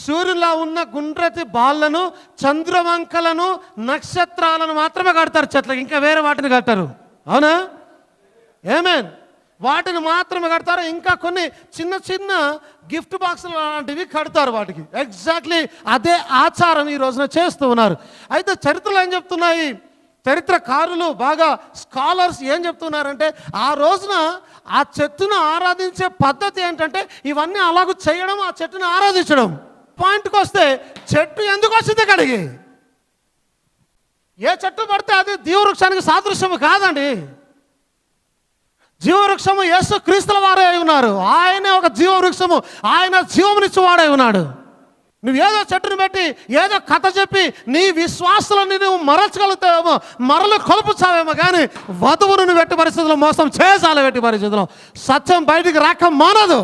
సూర్యులా ఉన్న గుండ్రటి బాళ్ళను, చంద్రవంకలను, నక్షత్రాలను మాత్రమే కడతారు చెట్లకి, ఇంకా వేరే వాటిని కట్టారు. అవునా? ఆమేన్. వాటిని మాత్రమే కడతారు. ఇంకా కొన్ని చిన్న చిన్న గిఫ్ట్ బాక్సులు లాంటివి కడతారు వాటికి. ఎగ్జాక్ట్లీ అదే ఆచారం ఈ రోజున చేస్తూ ఉన్నారు. అయితే చరిత్రలు ఏం చెప్తున్నాయి, చరిత్రకారులు బాగా స్కాలర్స్ ఏం చెప్తున్నారంటే, ఆ రోజున ఆ చెట్టును ఆరాధించే పద్ధతి ఏంటంటే ఇవన్నీ అలాగూ చేయడం, ఆ చెట్టును ఆరాధించడం. పాయింట్కి వస్తే చెట్టు ఎందుకు వచ్చింది ఇక్కడికి? ఏ చెట్టు పడితే అది జీవవృక్షానికి సాదృశ్యము కాదండి. జీవవృక్షము యేసు క్రీస్తుల వారే అయి ఉన్నారు. ఆయనే ఒక జీవవృక్షము, ఆయన జీవమునిచ్చేవాడై ఉన్నాడు. నువ్వు ఏదో చెట్టును పెట్టి ఏదో కథ చెప్పి నీ విశ్వాసాలని నువ్వు మరల్చగలుగుతావేమో, మరలు కొలుపుచావేమో, కానీ వధువును నువ్వు ఎట్టి పరిస్థితుల్లో మోసం చేసాలి. ఎట్టి పరిస్థితుల్లో సత్యం బయటికి రాక మానదు.